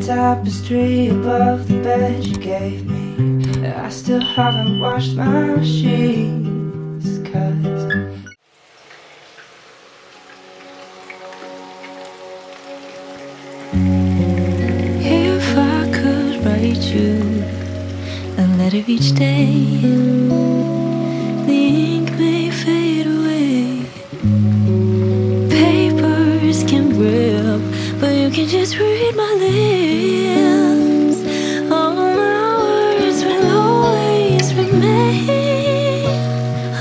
tapestry above the bed you gave me. I still haven't washed my sheets, 'cause if I could write you a letter each day, the ink may fade away, papers can rip, but you can just read my lips. All my words will always remain.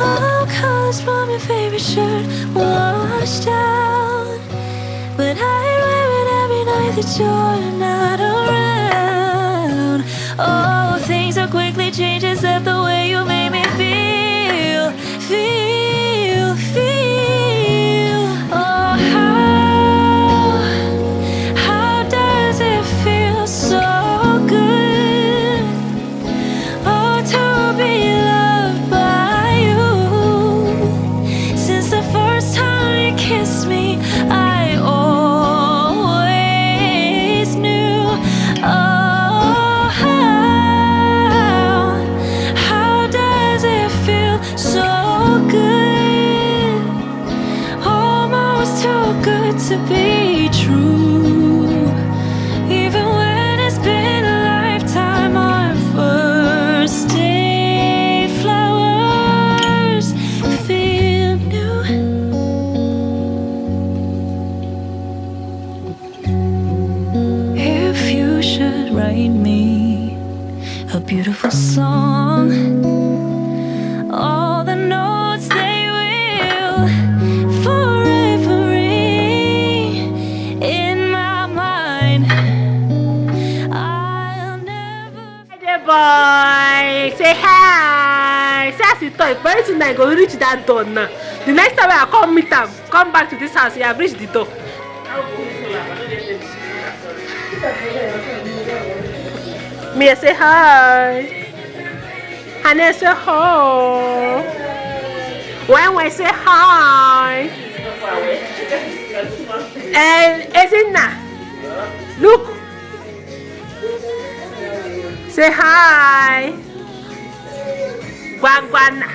All colors from your favorite shirt washed out, but I wear it every night that you're not around. Oh, things are quickly changing, except the way you made me feel, feel, feel. Oh, how does it feel so good? Oh, to be loved by you. Since the first time you kissed me, I always knew. Oh, how does it feel so good? Almost too good to be true. Even when it's been a lifetime, our first date flowers feel new. If you should write me a beautiful song, all the notes they will forever ring in my mind. I'll never. Hey boy, say hi. Say as you talk, very soon I go reach that door now. The next time I come meet am, come back to this house, you have reached the door. Me I say hi. And I say hi. When we say hi. And Ezina, look. Say hi. Guana.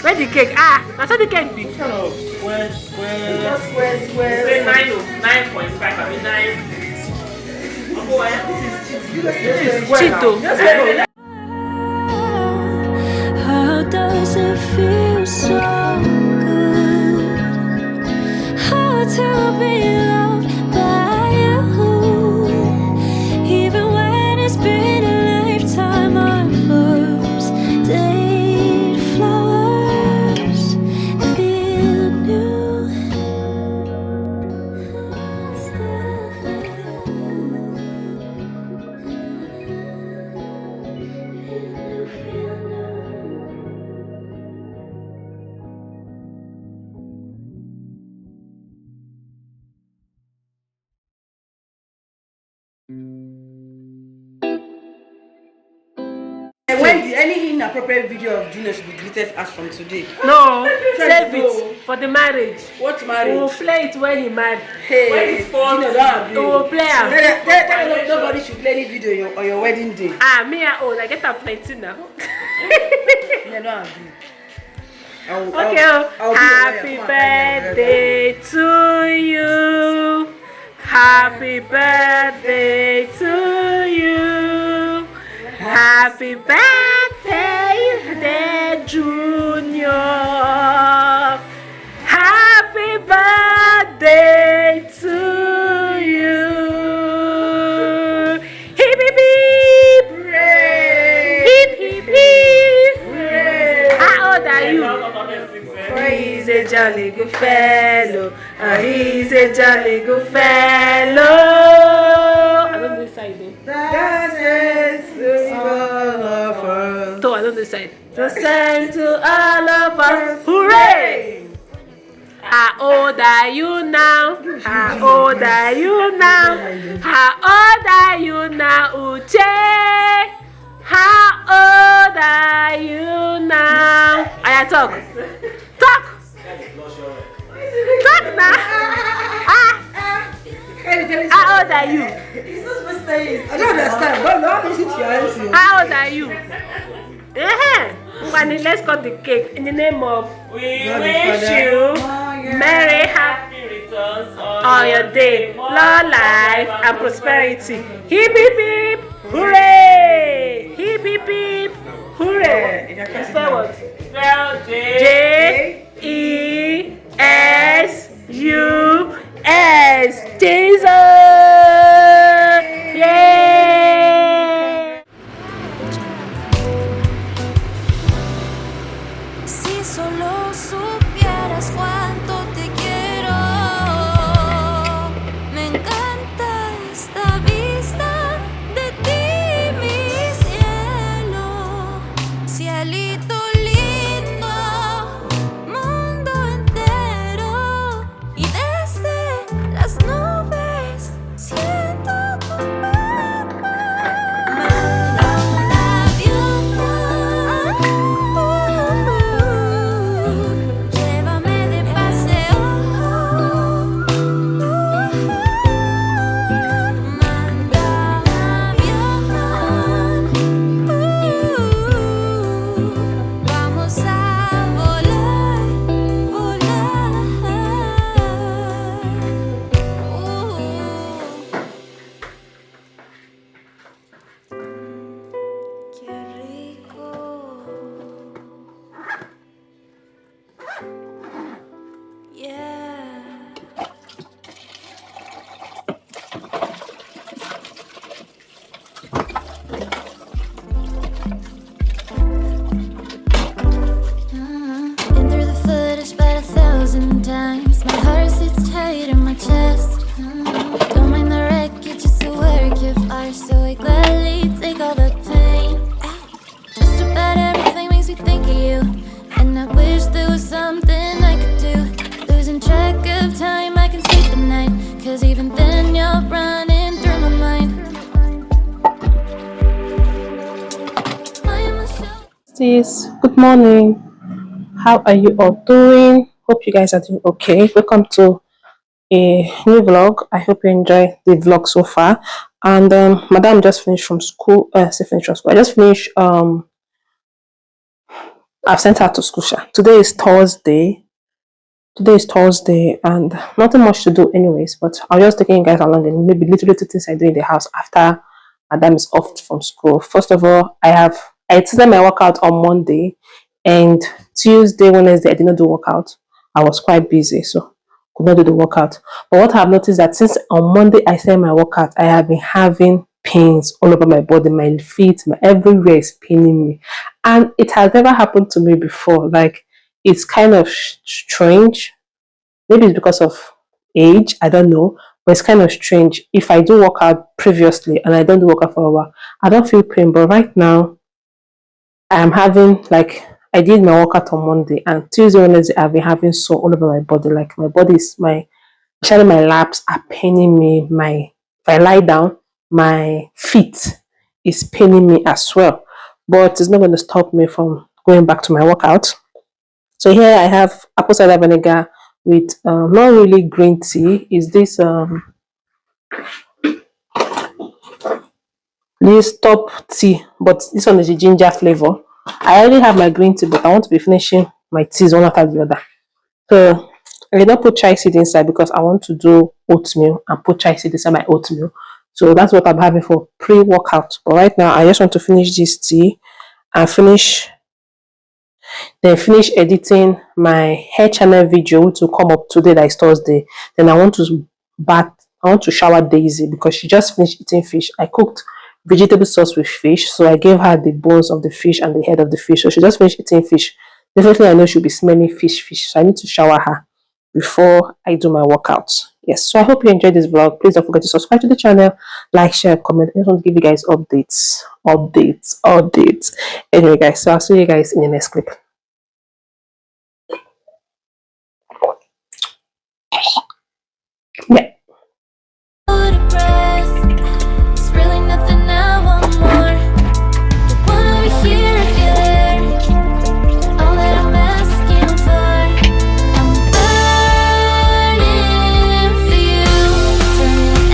Where the cake? Ah, that's what the cake be. Square. Say 9.5. I mean 9. Chito. How does it feel so good? How to be loved by you? Even when it's been a lifetime, our first date flowers feel new. When any inappropriate video of Junior should be deleted as from today. No, save it for the marriage. What marriage? We will play it when he married. Hey, when it's fun, Junior, don't we will play am. Tell nobody should play any video on your wedding day. Ah, me I own. I get am plenty now. Yeah, don't agree. Okay, happy birthday to you. Happy birthday to you. Happy birthday, dear Junior. Happy birthday to you. Hip hip hip. Hip hip hip. How old are you? Oh, he's a jolly good fellow. He's a jolly good fellow. I don't know this side though. So I don't decide. To send to all of us, hooray! How old are you now? How old are you now? How old are you now, Uche? How old are you now? I talk. Talk. Talk now. Ah. How old are you? I don't understand. Don't listen to your answer. How old are you? Let's cut the cake in the name of We wish you Merry happy returns on your day, long life and prosperity. Hip hip hip, hooray! Hip hip hip, hooray! Spell what? Spell J-E-S-U-S. Jesus! Yay! Si solo supieras cuánto te quiero, me encanta esta vista de ti, mi cielo, cielito lindo, mundo entero, y desde las nubes siento tu cuerpo. Manda un avión, llévame de paseo. Manda avión, vamos a volar, volar. Qué rico. Yeah. Been through the footage about 1,000 times. My heart sits tight in my chest. Don't mind the wreckage, it's a work of art, so I gladly take all the pain. Just about everything makes me think of you, and I wish there was something I could do. Losing track of time, I can sleep at night, 'cause even then you're running through my mind. I am a show. Sis, good morning. How are you all doing? Hope you guys are doing okay. Welcome to a new vlog. I hope you enjoy the vlog so far. And Madam just finished from school. Finished from school. I just finished. I've sent her to school. Today is Thursday. And nothing much to do, anyways. But I'll just taking you guys along and maybe little things I do in the house after Madam is off from school. First of all, I started my workout on Monday, and Tuesday, Wednesday I did not do workout. I was quite busy, so could not do the workout. But what I've noticed that since on Monday I started my workout, I have been having pains all over my body, my feet, everywhere is paining me, and it has never happened to me before. Like, it's kind of strange. Maybe it's because of age, I don't know, but it's kind of strange. If I do workout previously and I don't do workout for a while, I don't feel pain. But right now, I am having, like, I did my workout on Monday, and Tuesday, Wednesday, I've been having sore all over my body. Like, my body is, especially my laps are paining me. If I lie down, my feet is paining me as well. But it's not going to stop me from going back to my workout. So here I have apple cider vinegar with not really green tea. Is this top tea, but this one is a ginger flavor. I already have my green tea, but I want to be finishing my teas one after the other. So I did not put chai seed inside because I want to do oatmeal and put chai seed inside my oatmeal. So that's what I'm having for pre-workout. But right now I just want to finish this tea and finish editing my hair channel video, which will come up today, that is Thursday. Then I want to shower Daisy because she just finished eating fish. I cooked vegetable sauce with fish, so I gave her the bones of the fish and the head of the fish. So she just finished eating fish. Definitely I know she'll be smelling fish. So I need to shower her before I do my workouts. Yes, so I hope you enjoyed this vlog. Please don't forget to subscribe to the channel, like, share, comment. I just want to give you guys updates. Anyway guys, so I'll see you guys in the next clip. Yeah. It's really nothing I want more. Don't wanna be here if you're there. All that I'm asking for. I'm burning for you. Turn your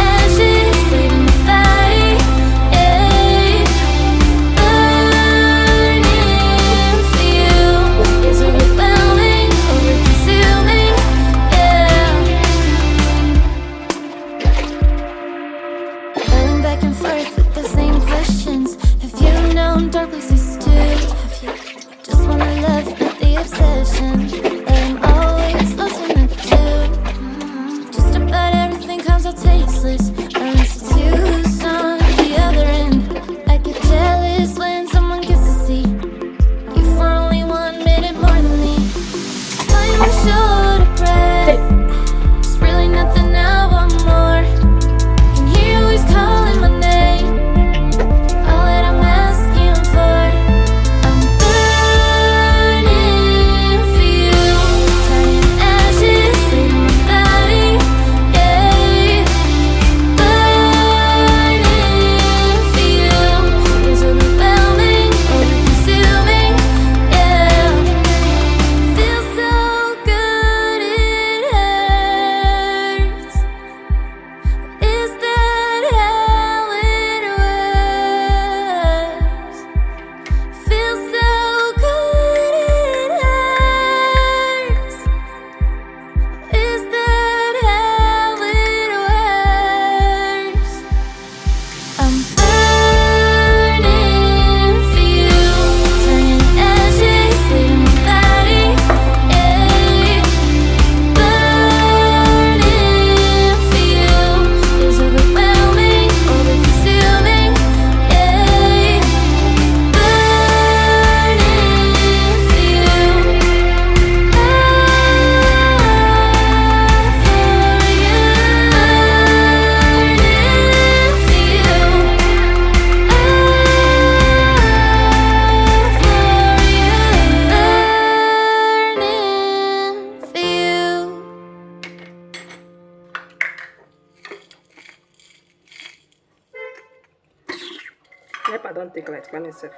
don't take like plan itself.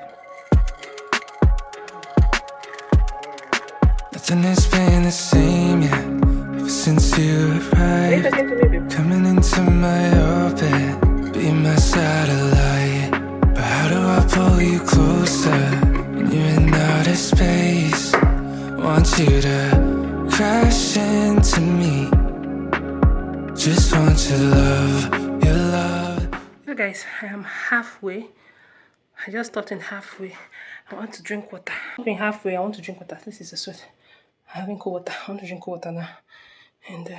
Nothing has been the same, yeah, ever since you arrived. Coming into my orbit, be my satellite. But how do I pull you closer when you're in outer space? Want you to crash into me. Just want your love, your love. So guys, I am halfway. I just stopped in halfway. I want to drink water. In halfway, I want to drink water. This is a sweat. I'm having cold water. I want to drink cold water now. And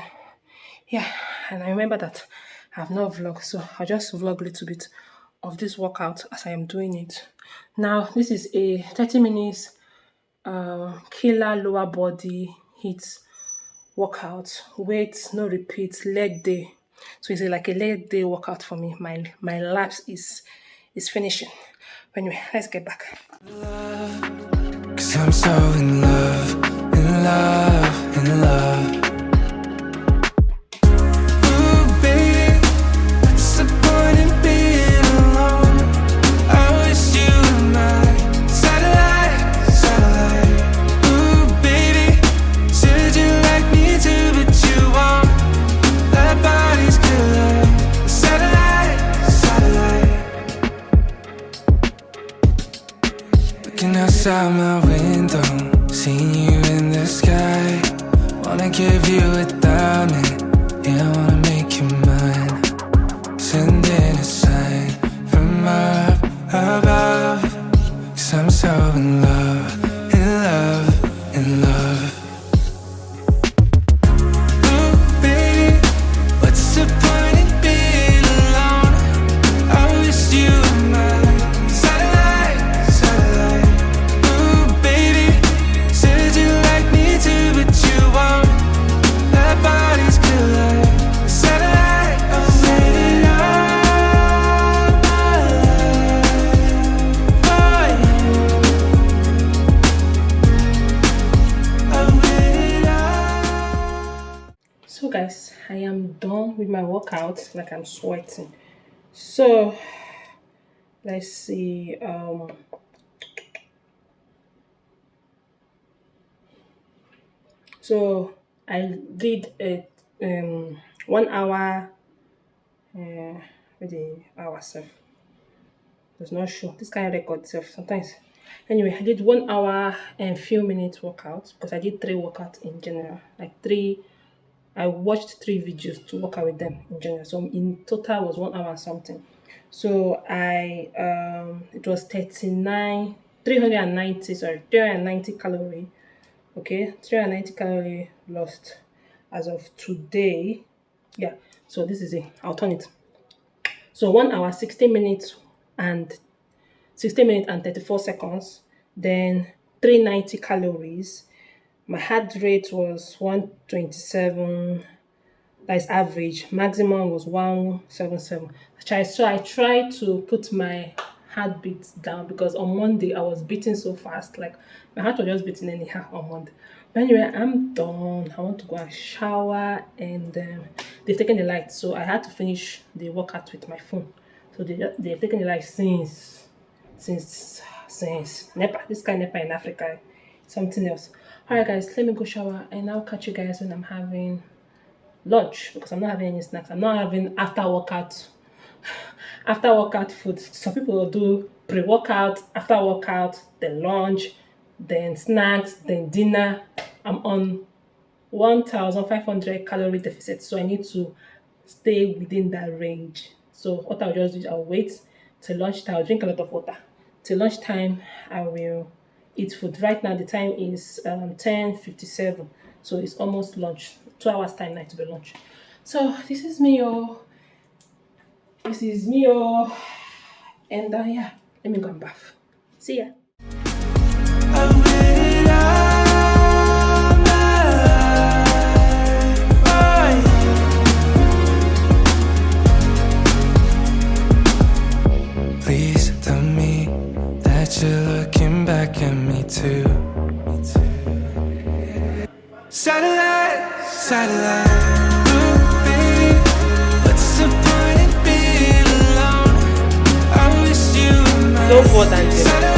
yeah, and I remember that I have not vlogged, so I'll just vlog a little bit of this workout as I am doing it. Now, this is a 30 minutes killer lower body heat workout. Weight, no repeat, leg day. So it's like a leg day workout for me. My laps is finishing. But anyway, let's get back. Cause I'm so in love, in love, in love. Ooh, baby, what's the point in being alone? I wish you were my satellite, satellite. Ooh, baby, said you like me too, but you won't. That body's killer, satellite, satellite. Looking outside my window, seeing you in the sky. Wanna give you a diamond, yeah, I wanna make you mine. Sending a sign from up above. Cause I'm so in love, in love, in love. Ooh, baby, what's the point in being alone? I wish you were mine. Satellite, satellite. Ooh, baby, said you like me too, but you won't. That body's killer. Satellite, oh, waited all my life for you. I waited all. So guys, I am done with my workout. Like, I'm sweating. So let's see. So I did a 1 hour. With the hour self. It's not sure. This kind of record self sometimes. Anyway, I did 1 hour and few minutes workout because I did 3 workouts in general. Like 3. I watched 3 videos to work out with them in general. So in total was 1 hour something. So I it was 390 calorie. Okay, 390 calorie lost as of today. Yeah, so this is it. I'll turn it. So 1 hour, 16 minutes and 34 seconds. Then 390 calories. My heart rate was 127. That is average. Maximum was 177. So I tried to put my heartbeat down because on Monday I was beating so fast. Like my heart was just beating anyhow on Monday. But anyway, I'm done. I want to go and shower, and they've taken the light, so I had to finish the workout with my phone. So they've taken the light since NEPA. This kind of NEPA in Africa, something else. Alright guys, let me go shower and I'll catch you guys when I'm having lunch, because I'm not having any snacks. I'm not having after workout food. Some people will do pre-workout, after workout, then lunch, then snacks, then dinner. I'm on 1,500 calorie deficit, so I need to stay within that range. So what I'll just do is I'll wait till lunchtime. I'll drink a lot of water. Till lunchtime, I will eat food. Right now the time is 10:57, so it's almost lunch. 2 hours time now to be lunch. So this is me, and yeah, let me go and bath. See ya. Please tell me that you're looking back at me too. Satellite, satellite. Ooh, baby, what's the point in being alone? I wish you were mine. Don't bother them.